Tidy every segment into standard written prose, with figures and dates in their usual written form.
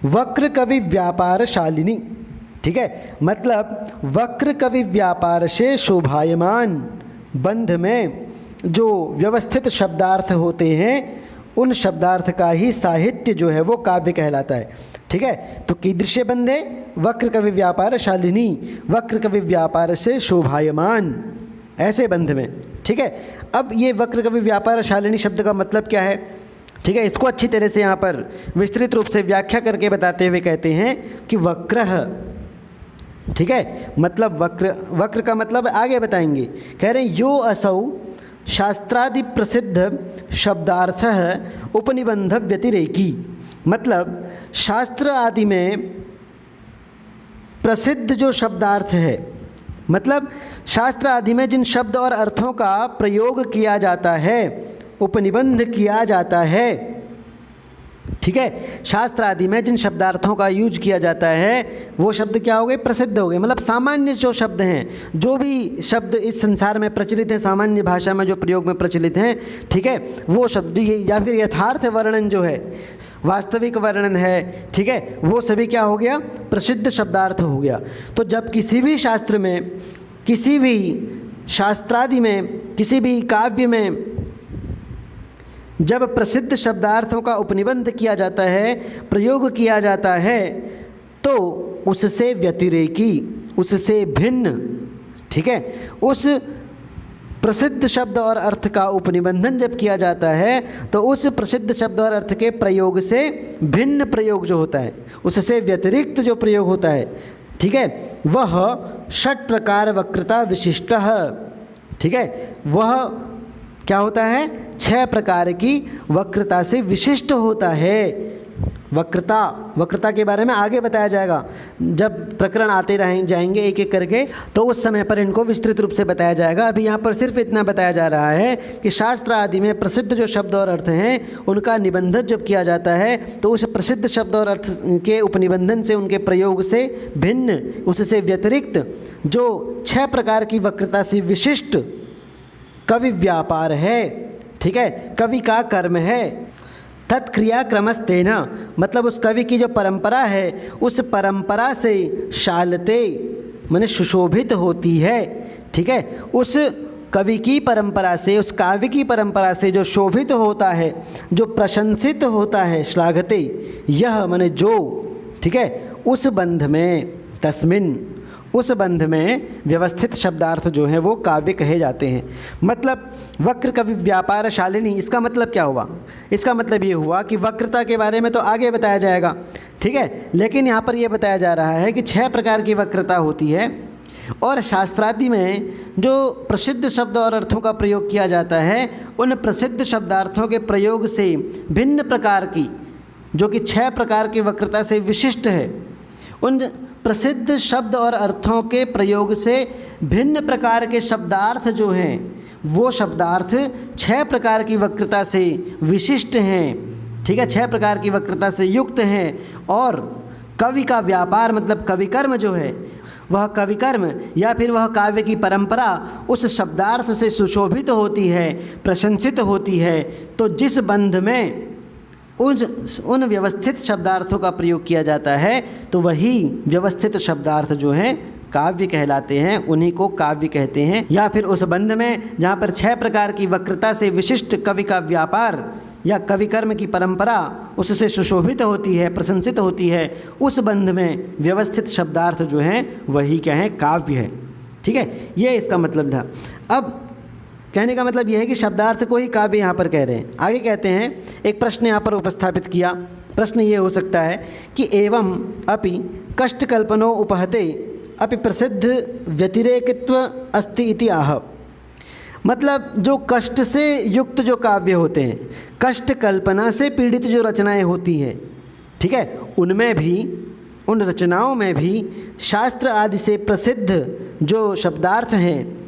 वक्र कवि व्यापार शालिनी, ठीक है, मतलब वक्र कवि व्यापार से शोभायमान बंध में जो व्यवस्थित शब्दार्थ होते हैं उन शब्दार्थ का ही साहित्य जो है वो काव्य कहलाता है। ठीक है, तो कीदृशे बंधे? वक्र कवि व्यापार शालिनी, वक्र कवि व्यापार से शोभायमान, ऐसे बंध में। ठीक है, अब ये वक्र कवि व्यापार शालिनी शब्द का मतलब क्या है? ठीक है, इसको अच्छी तरह से यहाँ पर विस्तृत रूप से व्याख्या करके बताते हुए कहते हैं कि वक्रः, ठीक है, मतलब वक्र का मतलब आगे बताएंगे, कह रहे हैं यो असौ शास्त्रादि प्रसिद्ध शब्दार्थः उपनिबंध व्यतिरेकी, मतलब शास्त्र आदि में प्रसिद्ध जो शब्दार्थ है, मतलब शास्त्र आदि में जिन शब्द और अर्थों का प्रयोग किया जाता है, उपनिबंध किया जाता है, ठीक है, शास्त्र आदि में जिन शब्दार्थों का यूज किया जाता है वो शब्द क्या हो गए? प्रसिद्ध हो गए। मतलब सामान्य जो शब्द हैं, जो भी शब्द इस संसार में प्रचलित हैं, सामान्य भाषा में जो प्रयोग में प्रचलित हैं, ठीक है, वो शब्द या फिर यथार्थ वर्णन जो है, वास्तविक वर्णन है, ठीक है, वो सभी क्या हो गया? प्रसिद्ध शब्दार्थ हो गया। तो जब किसी भी शास्त्र में, किसी भी शास्त्रादि में, किसी भी काव्य में जब प्रसिद्ध शब्दार्थों का उपनिबंध किया जाता है, प्रयोग किया जाता है, तो उससे व्यतिरेकी, उससे भिन्न, ठीक है, उस प्रसिद्ध शब्द और अर्थ का उपनिबंधन जब किया जाता है तो उस प्रसिद्ध शब्द और अर्थ के प्रयोग से भिन्न प्रयोग जो होता है, उससे व्यतिरिक्त जो प्रयोग होता है, ठीक है, वह षट प्रकार वक्रता विशिष्टः, ठीक है, वह क्या होता है? 6 प्रकार की वक्रता से विशिष्ट होता है। वक्रता के बारे में आगे बताया जाएगा, जब प्रकरण आते जाएंगे एक एक करके, तो उस समय पर इनको विस्तृत रूप से बताया जाएगा। अभी यहाँ पर सिर्फ इतना बताया जा रहा है कि शास्त्र आदि में प्रसिद्ध जो शब्द और अर्थ हैं उनका निबंधन जब किया जाता है तो उस प्रसिद्ध शब्द और अर्थ के उपनिबंधन से, उनके प्रयोग से भिन्न, उससे व्यतिरिक्त जो 6 प्रकार की वक्रता से विशिष्ट कवि व्यापार है, ठीक है, कवि का कर्म है, तत्क्रियाक्रमस्तेन, मतलब उस कवि की जो परंपरा है उस परंपरा से शालते माने सुशोभित होती है, ठीक है, उस कवि की परंपरा से, उस काव्य की परंपरा से जो शोभित होता है, जो प्रशंसित होता है, श्लाघते, यह माने जो, ठीक है, उस बंध में, तस्मिन, उस बंध में व्यवस्थित शब्दार्थ जो हैं वो काव्य कहे जाते हैं। मतलब वक्र कवि व्यापार शालिनी, इसका मतलब क्या हुआ? इसका मतलब ये हुआ कि वक्रता के बारे में तो आगे बताया जाएगा, ठीक है, लेकिन यहाँ पर ये बताया जा रहा है कि 6 प्रकार की वक्रता होती है और शास्त्रादि में जो प्रसिद्ध शब्द और अर्थों का प्रयोग किया जाता है उन प्रसिद्ध शब्दार्थों के प्रयोग से भिन्न प्रकार की, जो कि 6 प्रकार की वक्रता से विशिष्ट है, उन प्रसिद्ध शब्द और अर्थों के प्रयोग से भिन्न प्रकार के शब्दार्थ जो हैं वो शब्दार्थ 6 प्रकार की वक्रता से विशिष्ट हैं, ठीक है, 6 प्रकार की वक्रता से युक्त हैं। और कवि का व्यापार मतलब कवि कर्म जो है, वह कवि कर्म या फिर वह काव्य की परंपरा उस शब्दार्थ से सुशोभित होती है, प्रशंसित होती है। तो जिस बंध में उन व्यवस्थित शब्दार्थों का प्रयोग किया जाता है तो वही व्यवस्थित शब्दार्थ जो हैं काव्य कहलाते हैं, उन्हीं को काव्य कहते हैं। या फिर उस बंध में जहाँ पर 6 प्रकार की वक्रता से विशिष्ट कवि का व्यापार या कवि कर्म की परंपरा उससे सुशोभित होती है, प्रशंसित होती है, उस बंध में व्यवस्थित शब्दार्थ जो हैं वही क्या है? काव्य है। ठीक है, ये इसका मतलब था। अब कहने का मतलब यह है कि शब्दार्थ को ही काव्य यहाँ पर कह रहे हैं। आगे कहते हैं, एक प्रश्न यहाँ पर उपस्थापित किया। प्रश्न ये हो सकता है कि एवं अपि कष्टकल्पनो उपहते अपि प्रसिद्ध व्यतिरेकित्व अस्ति इति आह। मतलब जो कष्ट से युक्त जो काव्य होते हैं, कष्ट कल्पना से पीड़ित जो रचनाएं होती हैं, ठीक है, उनमें भी, उन रचनाओं में भी शास्त्र आदि से प्रसिद्ध जो शब्दार्थ हैं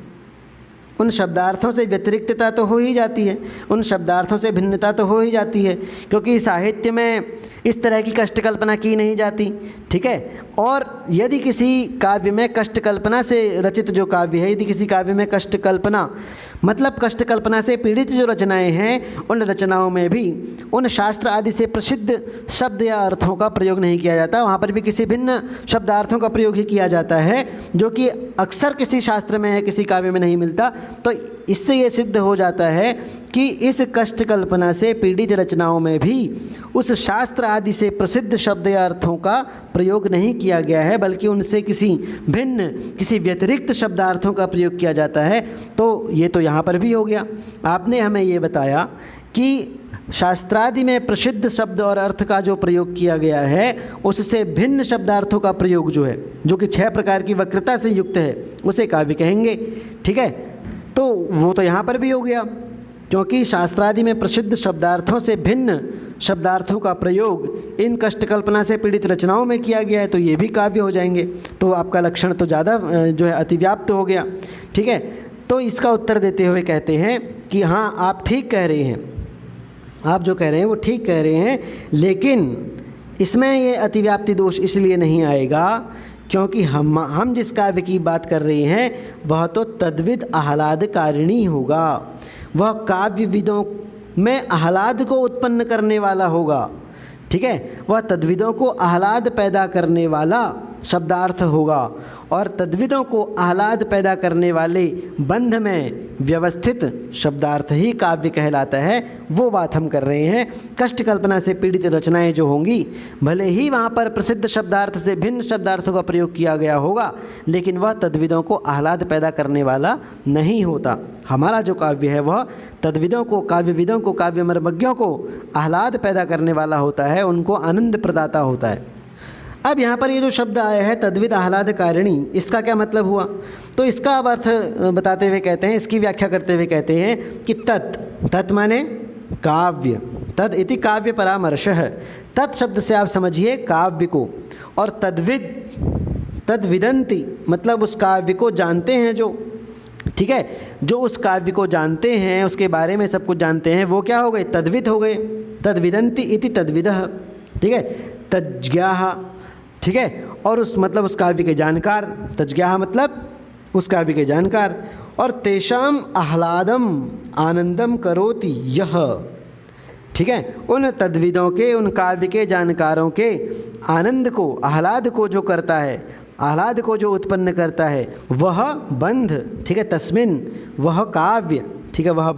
उन शब्दार्थों से व्यतिरिक्तता तो हो ही जाती है, उन शब्दार्थों से भिन्नता तो हो ही जाती है, क्योंकि साहित्य में इस तरह की कष्ट कल्पना की नहीं जाती। ठीक है, और यदि किसी काव्य में कष्ट कल्पना से रचित जो काव्य है, यदि किसी काव्य में कष्ट कल्पना मतलब कष्ट कल्पना से पीड़ित जो रचनाएं हैं, उन रचनाओं में भी उन शास्त्र आदि से प्रसिद्ध शब्द या अर्थों का प्रयोग नहीं किया जाता, वहाँ पर भी किसी भिन्न शब्दार्थों का प्रयोग ही किया जाता है, जो कि अक्सर किसी शास्त्र में है, किसी काव्य में नहीं मिलता। तो इससे ये सिद्ध हो जाता है कि इस कष्ट कल्पना से पीड़ित रचनाओं में भी उस शास्त्र आदि से प्रसिद्ध शब्द या अर्थों का प्रयोग नहीं किया गया है, बल्कि उनसे किसी भिन्न, किसी व्यतिरिक्त शब्दार्थों का प्रयोग किया जाता है। तो ये तो यहाँ पर भी हो गया। आपने हमें ये बताया कि शास्त्रादि में प्रसिद्ध शब्द और अर्थ का जो प्रयोग किया गया है, उससे भिन्न शब्दार्थों का प्रयोग जो है, जो कि 6 प्रकार की वक्रता से युक्त है, उसे काव्य कहेंगे। ठीक है, तो वो तो यहाँ पर भी हो गया, क्योंकि शास्त्रादि में प्रसिद्ध शब्दार्थों से भिन्न शब्दार्थों का प्रयोग इन कष्ट कल्पना से पीड़ित रचनाओं में किया गया है, तो ये भी काव्य हो जाएंगे। तो आपका लक्षण तो ज़्यादा जो है अतिव्याप्त हो गया। ठीक है, तो इसका उत्तर देते हुए कहते हैं कि हाँ, आप ठीक कह रहे हैं, आप जो कह रहे हैं वो ठीक कह रहे हैं, लेकिन इसमें ये अतिव्याप्ति दोष इसलिए नहीं आएगा क्योंकि हम जिस काव्य की बात कर रहे हैं वह तो तद्विद आह्लादकारिणी होगा, वह काव्यविदों में आह्लाद को उत्पन्न करने वाला होगा। ठीक है, वह तद्विदों को आह्लाद पैदा करने वाला शब्दार्थ होगा, और तद्विदों को आह्लाद पैदा करने वाले बंध में व्यवस्थित शब्दार्थ ही काव्य कहलाता है। वो बात हम कर रहे हैं। कष्ट कल्पना से पीड़ित रचनाएं जो होंगी, भले ही वहाँ पर प्रसिद्ध शब्दार्थ से भिन्न शब्दार्थों का प्रयोग किया गया होगा, लेकिन वह तद्विदों को आह्लाद पैदा करने वाला नहीं होता। हमारा जो काव्य है वह तद्विदों को, काव्यविदों को, काव्य मर्मज्ञों को आह्लाद पैदा करने वाला होता है, उनको आनंद प्रदाता होता है। अब यहाँ पर ये जो शब्द आया है तद्विद आह्लादकारिणी, इसका क्या मतलब हुआ? तो इसका अब अर्थ बताते हुए कहते हैं, इसकी व्याख्या करते हुए कहते हैं कि तत् माने काव्य, तद इति काव्य परामर्श है। तत् शब्द से आप समझिए काव्य को, और तद्विदंती मतलब उस काव्य को जानते हैं जो, ठीक है, जो उस काव्य को जानते हैं, उसके बारे में सब कुछ जानते हैं, वो क्या हो गए? तद्विद हो गए। तद्विदंती इति तद्विदः, ठीक है, तज्ज्ञाः, ठीक है, और उस मतलब उस काव्य के जानकार, तज्ज्ञाः मतलब उस काव्य के जानकार, और तेषाम आह्लादम आनंदम करोति यह, ठीक है, उन तद्विदों के, उन काव्य के जानकारों के आनंद को, आह्लाद को जो करता है, आह्लाद को जो उत्पन्न करता है, वह बंध, ठीक है, तस्मिन वह काव्य, ठीक है, वह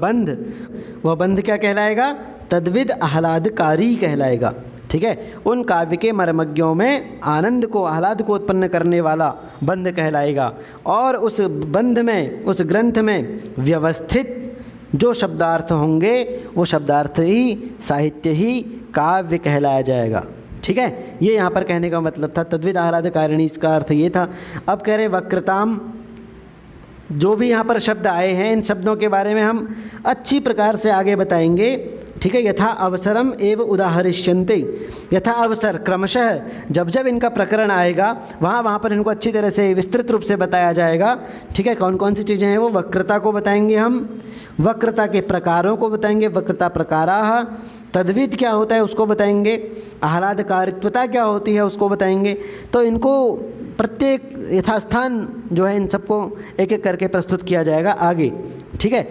बंध क्या कहलाएगा? तद्विद आह्लादकारी कहलाएगा। ठीक है, उन काव्य के मर्मज्ञों में आनंद को, आह्लाद को उत्पन्न करने वाला बंध कहलाएगा, और उस बंध में, उस ग्रंथ में व्यवस्थित जो शब्दार्थ होंगे वो शब्दार्थ ही, साहित्य ही काव्य कहलाया जाएगा। ठीक है, ये यहाँ पर कहने का मतलब था तद्विद आह्लादकारिणी, इसका अर्थ ये था। अब कह रहे वक्रताम, जो भी यहाँ पर शब्द आए हैं इन शब्दों के बारे में हम अच्छी प्रकार से आगे बताएंगे। ठीक है, यथा अवसरम एव उदाहरिष्यन्ते, यथा अवसर क्रमशः जब जब इनका प्रकरण आएगा वहाँ पर इनको अच्छी तरह से विस्तृत रूप से बताया जाएगा। ठीक है, कौन कौन सी चीज़ें हैं वो? वक्रता को बताएंगे हम, वक्रता के प्रकारों को बताएंगे, वक्रता प्रकाराः, तद्विद क्या होता है उसको बताएंगे, आह्लादकारित्वता क्या होती है उसको बताएंगे। तो इनको प्रत्येक यथास्थान जो है इन सबको एक एक करके प्रस्तुत किया जाएगा आगे। ठीक है,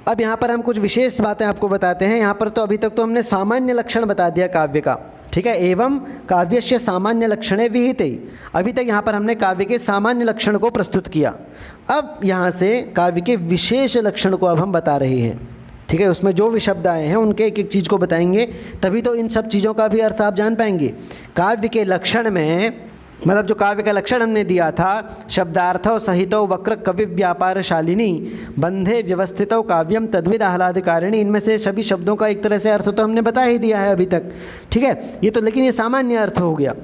अब यहाँ पर हम कुछ विशेष बातें आपको बताते हैं। यहाँ पर तो अभी तक तो हमने सामान्य लक्षण बता दिया काव्य का। ठीक है, एवं काव्यस्य सामान्य लक्षणे विहिते, अभी तक यहाँ पर हमने काव्य के सामान्य लक्षण को प्रस्तुत किया। अब यहाँ से काव्य के विशेष लक्षण को अब हम बता रहे हैं। ठीक है, उसमें जो भी शब्द आए हैं उनके एक एक चीज़ को बताएंगे, तभी तो इन सब चीज़ों का भी अर्थ आप जान पाएंगे। काव्य के लक्षण में मतलब जो काव्य का लक्षण हमने दिया था, शब्दार्थो सहितो वक्र कवि व्यापारशालिनी बंधे व्यवस्थितो काव्यम तद्विद आह्लादकारिणी, इनमें से सभी शब्दों का एक तरह से अर्थ तो हमने बता ही दिया है अभी तक। ठीक है, ये तो लेकिन ये सामान्य अर्थ हो गया।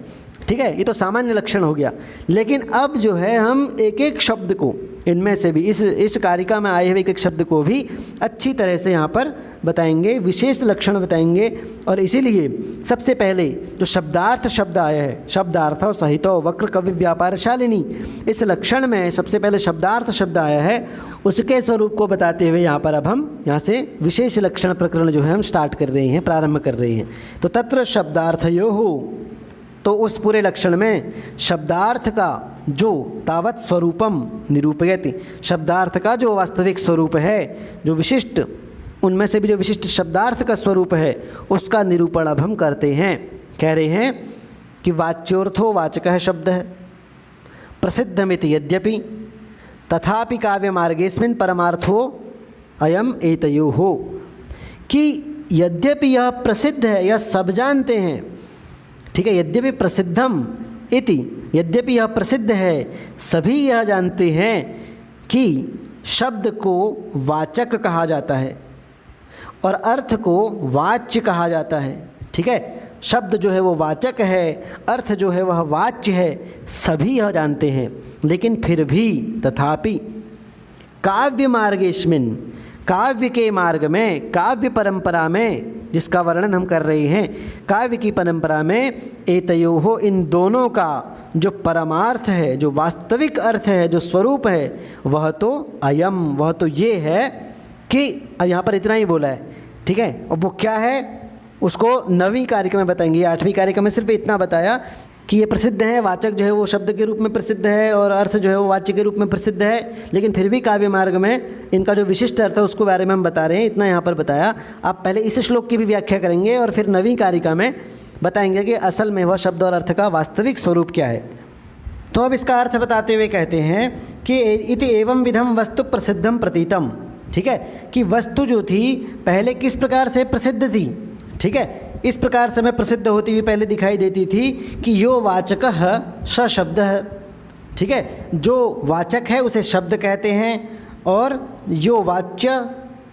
ठीक है, ये तो सामान्य लक्षण हो गया। लेकिन अब जो है हम एक एक शब्द को, इनमें से भी इस कारिका में आए हुए एक एक शब्द को भी अच्छी तरह से यहाँ पर बताएंगे, विशेष लक्षण बताएंगे। और इसीलिए सबसे पहले जो शब्दार्थ शब्द आया है, शब्दार्थो सहितो वक्र कवि व्यापारशालिनी, इस लक्षण में सबसे पहले शब्दार्थ शब्द आया है, उसके स्वरूप को बताते हुए यहाँ पर अब हम यहाँ से विशेष लक्षण प्रकरण जो है हम स्टार्ट कर रहे हैं, प्रारंभ कर रहे हैं। तो तत्र शब्दार्थयोः, तो उस पूरे लक्षण में शब्दार्थ का जो तावत स्वरूपम निरूपयति, शब्दार्थ का जो वास्तविक स्वरूप है, जो विशिष्ट, उनमें से भी जो विशिष्ट शब्दार्थ का स्वरूप है, उसका निरूपण अब हम करते हैं। कह रहे हैं कि वाच्योर्थो वाचकः शब्द है प्रसिद्धमिति यद्यपि तथापि काव्य मार्गेस्मिन् परमार्थो अयम एतयोः, कि यद्यपि यह प्रसिद्ध है, यह सब जानते हैं, ठीक है, यद्यपि प्रसिद्धम इति, यद्यपि यह प्रसिद्ध है, सभी यह जानते हैं कि शब्द को वाचक कहा जाता है और अर्थ को वाच्य कहा जाता है। ठीक है, शब्द जो है वो वाचक है, अर्थ जो है वह वाच्य है, सभी यह जानते हैं। लेकिन फिर भी तथापि काव्य मार्गेस्मिन्, काव्य के मार्ग में, काव्य परंपरा में, जिसका वर्णन हम कर रहे हैं, काव्य की परंपरा में एतयोः, इन दोनों का जो परमार्थ है, जो वास्तविक अर्थ है, जो स्वरूप है, वह तो अयम, वह तो ये है कि यहाँ पर इतना ही बोला है। ठीक है, और वो क्या है उसको 9वीं कारिका में बताएंगे। 8वीं कारिका में सिर्फ इतना बताया कि ये प्रसिद्ध है, वाचक जो है वो शब्द के रूप में प्रसिद्ध है और अर्थ जो है वो वाच्य के रूप में प्रसिद्ध है, लेकिन फिर भी काव्य मार्ग में इनका जो विशिष्ट अर्थ है उसको बारे में हम बता रहे हैं। इतना यहाँ पर बताया। आप पहले इस श्लोक की भी व्याख्या करेंगे और फिर 9वीं कारिका में बताएंगे कि असल में वह शब्द और अर्थ का वास्तविक स्वरूप क्या है। तो अब इसका अर्थ बताते हुए कहते हैं कि इति एवं विधम वस्तु प्रसिद्धम प्रतीतम। ठीक है, कि वस्तु जो थी पहले किस प्रकार से प्रसिद्ध थी। ठीक है, इस प्रकार से हमें प्रसिद्ध होती हुई पहले दिखाई देती थी कि यो वाचकः स शब्द है। ठीक है, जो वाचक है उसे शब्द कहते हैं और यो वाच्य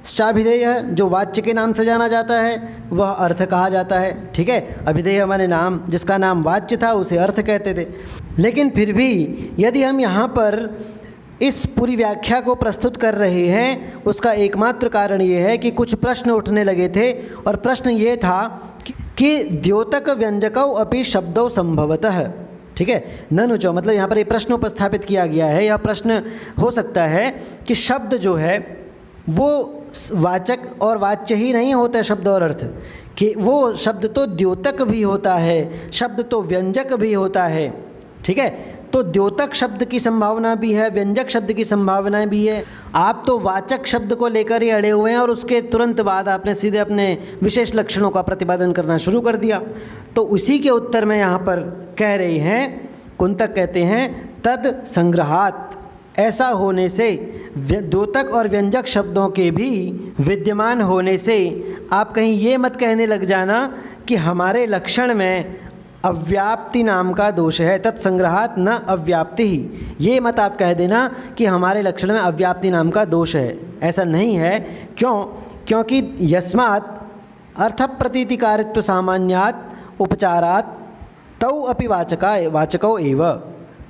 शाभिधेय, जो वाच्य के नाम से जाना जाता है, वह अर्थ कहा जाता है। ठीक है, अभिधेय माने नाम, जिसका नाम वाच्य था उसे अर्थ कहते थे। लेकिन फिर भी यदि हम यहाँ पर इस पूरी व्याख्या को प्रस्तुत कर रहे हैं, उसका एकमात्र कारण ये है कि कुछ प्रश्न उठने लगे थे। और प्रश्न ये था कि द्योतक व्यंजकौ अपि शब्दौ संभवतः। ठीक है, ननुचो, मतलब यहाँ पर ये प्रश्न उपस्थापित किया गया है। यह प्रश्न हो सकता है कि शब्द जो है वो वाचक और वाच्य ही नहीं होता है, शब्द और अर्थ, कि वो शब्द तो द्योतक भी होता है, शब्द तो व्यंजक भी होता है। ठीक है, तो द्योतक शब्द की संभावना भी है, व्यंजक शब्द की संभावना भी है। आप तो वाचक शब्द को लेकर ही अड़े हुए हैं और उसके तुरंत बाद आपने सीधे अपने विशेष लक्षणों का प्रतिपादन करना शुरू कर दिया। तो उसी के उत्तर में यहाँ पर कह रहे हैं, कुंतक कहते हैं तद संग्रहात, ऐसा होने से, द्योतक और व्यंजक शब्दों के भी विद्यमान होने से आप कहीं ये मत कहने लग जाना कि हमारे लक्षण में अव्याप्ति नाम का दोष है। तत्संग्रहात न अव्याप्ति ही, ये मत आप कह देना कि हमारे लक्षण में अव्याप्ति नाम का दोष है। ऐसा नहीं है। क्यों? क्योंकि यस्मात् अर्थ प्रतीतिकारित्व सामान्यात उपचारात तौ अपि वाचको एव।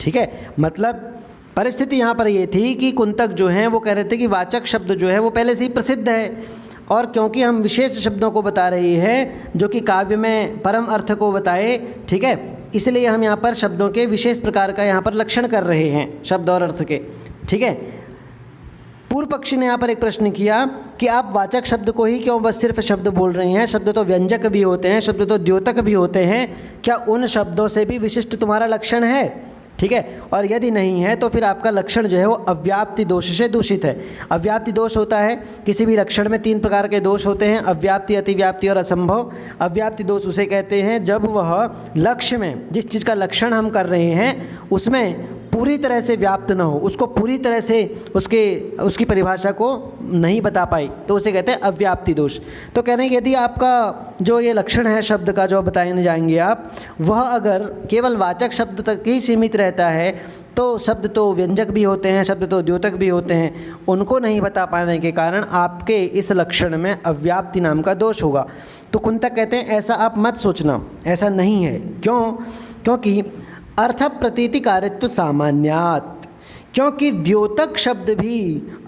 ठीक है, मतलब परिस्थिति यहाँ पर ये थी कि कुंतक जो हैं वो कह रहे थे कि वाचक शब्द जो है वो पहले से ही प्रसिद्ध है, और क्योंकि हम विशेष शब्दों को बता रहे हैं जो कि काव्य में परम अर्थ को बताए, ठीक है, इसलिए हम यहाँ पर शब्दों के विशेष प्रकार का यहाँ पर लक्षण कर रहे हैं, शब्द और अर्थ के। ठीक है, पूर्व पक्षी ने यहाँ पर एक प्रश्न किया कि आप वाचक शब्द को ही क्यों बस सिर्फ शब्द बोल रहे हैं, शब्द तो व्यंजक भी होते हैं, शब्द तो द्योतक भी होते हैं, क्या उन शब्दों से भी विशिष्ट तुम्हारा लक्षण है? ठीक है, और यदि नहीं है तो फिर आपका लक्षण जो है वो अव्याप्ति दोष से दूषित है। अव्याप्ति दोष होता है, किसी भी लक्षण में 3 प्रकार के दोष होते हैं, अव्याप्ति, अतिव्याप्ति और असंभव। अव्याप्ति दोष उसे कहते हैं जब वह लक्ष्य में, जिस चीज़ का लक्षण हम कर रहे हैं उसमें पूरी तरह से व्याप्त न हो, उसको पूरी तरह से उसकी परिभाषा को नहीं बता पाई, तो उसे कहते हैं अव्याप्ति दोष। तो कह रहे हैं यदि आपका जो ये लक्षण है शब्द का जो बताने जाएंगे आप, वह अगर केवल वाचक शब्द तक ही सीमित रहता है तो शब्द तो व्यंजक भी होते हैं, शब्द तो द्योतक भी होते हैं, उनको नहीं बता पाने के कारण आपके इस लक्षण में अव्याप्ति नाम का दोष होगा। तो कुंतक कहते हैं ऐसा आप मत सोचना, ऐसा नहीं है। क्यों? क्योंकि अर्थ प्रतीति कारित्व सामान्यात, क्योंकि द्योतक शब्द भी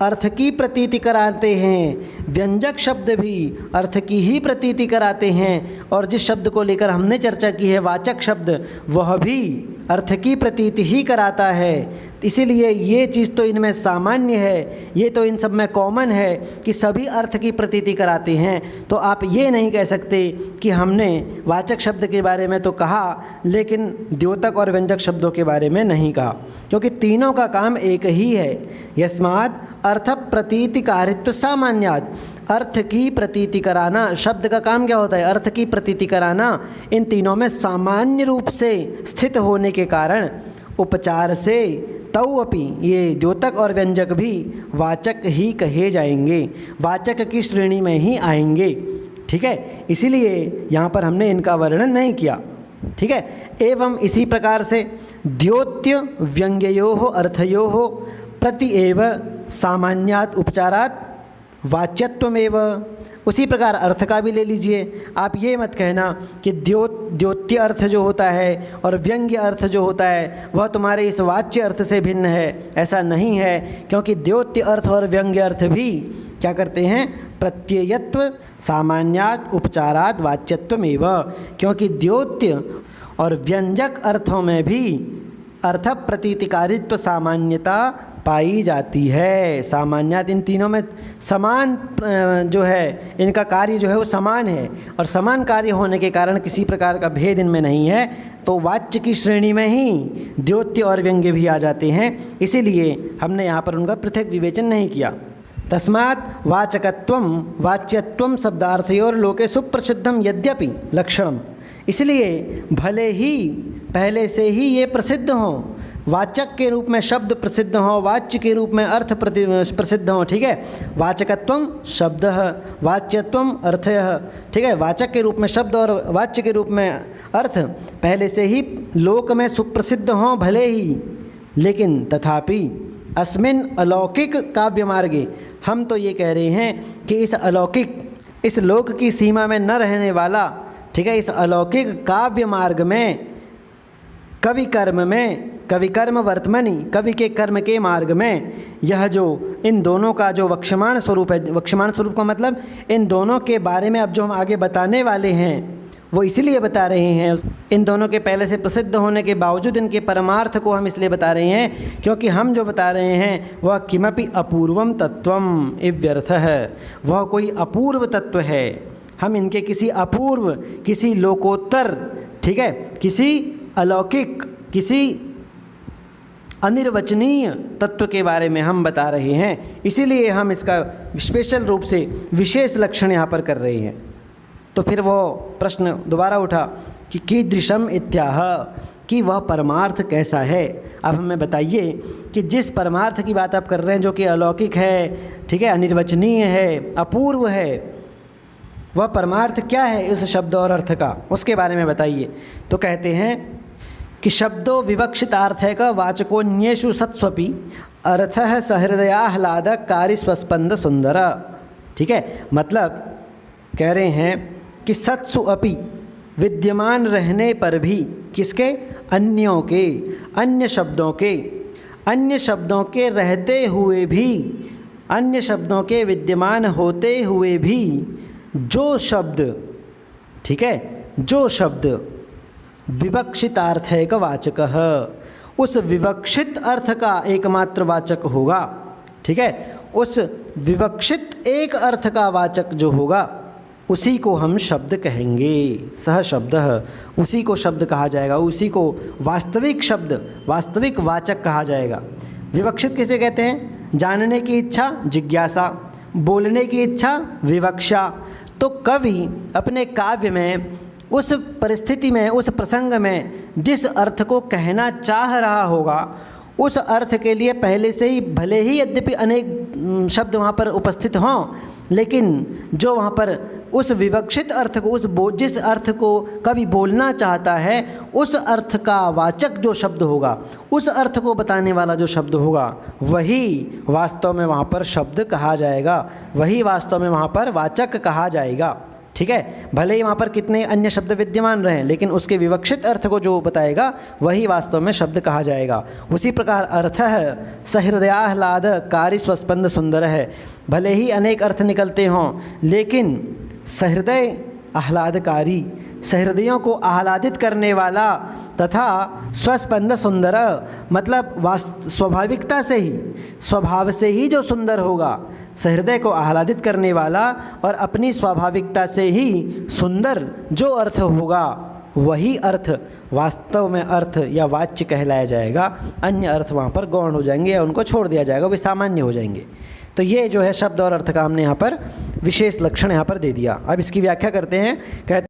अर्थ की प्रतीति कराते हैं, व्यंजक शब्द भी अर्थ की ही प्रतीति कराते हैं, और जिस शब्द को लेकर हमने चर्चा की है वाचक शब्द, वह भी अर्थ की प्रतीति ही कराता है। इसीलिए ये चीज़ तो इनमें सामान्य है, ये तो इन सब में कॉमन है कि सभी अर्थ की प्रतीति कराते हैं। तो आप ये नहीं कह सकते कि हमने वाचक शब्द के बारे में तो कहा लेकिन द्योतक और व्यंजक शब्दों के बारे में नहीं कहा, क्योंकि तीनों का काम एक ही है। यस्मात् अर्थ प्रतीति कारित्व सामान्यात्, अर्थ की प्रतीति कराना, शब्द का काम क्या होता है? अर्थ की प्रतीति कराना। इन तीनों में सामान्य रूप से स्थित होने के कारण उपचार से तौ अपि, ये द्योतक और व्यंजक भी वाचक ही कहे जाएंगे, वाचक की श्रेणी में ही आएंगे। ठीक है, इसीलिए यहाँ पर हमने इनका वर्णन नहीं किया। ठीक है, एवं इसी प्रकार से द्योत्य व्यंग्ययोः अर्थयोः प्रति एव सामान्यात् उपचारात् वाच्यत्वमेव, उसी प्रकार अर्थ का भी ले लीजिए। आप ये मत कहना कि द्योत्य अर्थ जो होता है और व्यंग्य अर्थ जो होता है वह तुम्हारे इस वाच्य अर्थ से भिन्न है, ऐसा नहीं है, क्योंकि द्योत्य अर्थ और व्यंग्य अर्थ भी क्या करते हैं? प्रत्ययत्व सामान्यात् उपचारात् वाच्यत्वमेव, क्योंकि द्योत्य और व्यंजक अर्थों में भी अर्थ प्रतीतिकारित्व सामान्यता पाई जाती है। सामान्यात, इन तीनों में समान जो है इनका कार्य जो है वो समान है, और समान कार्य होने के कारण किसी प्रकार का भेद इनमें नहीं है, तो वाच्य की श्रेणी में ही द्योत्य और व्यंग्य भी आ जाते हैं। इसीलिए हमने यहाँ पर उनका पृथक विवेचन नहीं किया। तस्मात् वाचकत्वम वाच्यत्वम शब्दार्थयोर लोके सुप्रसिद्धम यद्यपि लक्षणम, इसलिए भले ही पहले से ही ये प्रसिद्ध हों, वाचक के रूप में शब्द प्रसिद्ध हो, वाच्य के रूप में अर्थ प्रसिद्ध हो। ठीक है, वाचकत्वम शब्दः वाच्यत्वम अर्थयः। ठीक है, वाचक के रूप में शब्द और वाच्य के रूप में अर्थ पहले से ही लोक में सुप्रसिद्ध हों भले ही, लेकिन तथापि अस्मिन् अलौकिक काव्य मार्गे, हम तो ये कह रहे हैं कि इस अलौकिक, इस लोक की सीमा में न रहने वाला, ठीक है, इस अलौकिक काव्य मार्ग में, कवि कर्म में, कवि कर्म वर्तमनि, कवि के कर्म के मार्ग में, यह जो इन दोनों का जो वक्षमान स्वरूप है, वक्षमान स्वरूप का मतलब इन दोनों के बारे में अब जो हम आगे बताने वाले हैं वो इसलिए बता रहे हैं, इन दोनों के पहले से प्रसिद्ध होने के बावजूद इनके परमार्थ को हम इसलिए बता रहे हैं क्योंकि हम जो बता रहे हैं वह किमपि अपूर्वम तत्वम इव्यर्थ है, वह कोई अपूर्व तत्व है। हम इनके किसी अपूर्व, किसी लोकोत्तर, ठीक है, किसी अलौकिक, किसी अनिर्वचनीय तत्व के बारे में हम बता रहे हैं, इसीलिए हम इसका स्पेशल रूप से विशेष लक्षण यहाँ पर कर रहे हैं। तो फिर वो प्रश्न दोबारा उठा कि कीदृशम इत्याह, कि वह परमार्थ कैसा है। अब हमें बताइए कि जिस परमार्थ की बात आप कर रहे हैं जो कि अलौकिक है, ठीक है, अनिर्वचनीय है, अपूर्व है, वह परमार्थ क्या है उस शब्द और अर्थ का, उसके बारे में बताइए। तो कहते हैं कि शब्दों विवक्षितार्थक वाचकोन्येषु सत्स्वपि अर्थः सहृदयाह्लादक कार्य स्वस्पंद सुंदर। ठीक है, मतलब कह रहे हैं कि सत्सु अपि, विद्यमान रहने पर भी, किसके? अन्यों के, अन्य शब्दों के रहते हुए भी, अन्य शब्दों के विद्यमान होते हुए भी जो शब्द, ठीक है, जो शब्द विवक्षितार्थक वाचक, उस विवक्षित अर्थ का एकमात्र वाचक होगा। ठीक है, उस विवक्षित एक अर्थ का वाचक जो होगा उसी को हम शब्द कहेंगे। सह शब्दः, उसी को शब्द कहा जाएगा, उसी को वास्तविक शब्द, वास्तविक वाचक कहा जाएगा। विवक्षित किसे कहते हैं? जानने की इच्छा जिज्ञासा, बोलने की इच्छा विवक्षा। तो कवि अपने काव्य में उस परिस्थिति में, उस प्रसंग में जिस अर्थ को कहना चाह रहा होगा उस अर्थ के लिए पहले से ही, भले ही यद्यपि अनेक शब्द वहाँ पर उपस्थित हों, लेकिन जो वहाँ पर उस विवक्षित अर्थ को, जिस अर्थ को कवि बोलना चाहता है उस अर्थ का वाचक जो शब्द होगा, उस अर्थ को बताने वाला जो शब्द होगा, वही वास्तव में वहाँ पर शब्द कहा जाएगा, वही वास्तव में वहाँ पर वाचक कहा जाएगा। ठीक है, भले ही वहाँ पर कितने अन्य शब्द विद्यमान रहें, लेकिन उसके विवक्षित अर्थ को जो बताएगा वही वास्तव में शब्द कहा जाएगा। उसी प्रकार अर्थ है सहृदयाह्लाद कारी स्वस्पंद सुंदर है। भले ही अनेक अर्थ निकलते हों, लेकिन सहृदय आह्लादकारी, सहृदयों को आह्लादित करने वाला, तथा स्वस्पंद सुंदर मतलब स्वाभाविकता से ही, स्वभाव से ही जो सुंदर होगा, सहृदय को आह्लादित करने वाला और अपनी स्वाभाविकता से ही सुंदर जो अर्थ होगा, वही अर्थ वास्तव में अर्थ या वाच्य कहलाया जाएगा। अन्य अर्थ वहाँ पर गौण हो जाएंगे या उनको छोड़ दिया जाएगा, वे सामान्य हो जाएंगे। तो ये जो है शब्द और अर्थ का हमने यहाँ पर विशेष लक्षण यहाँ पर दे दिया। अब इसकी व्याख्या करते हैं। कहते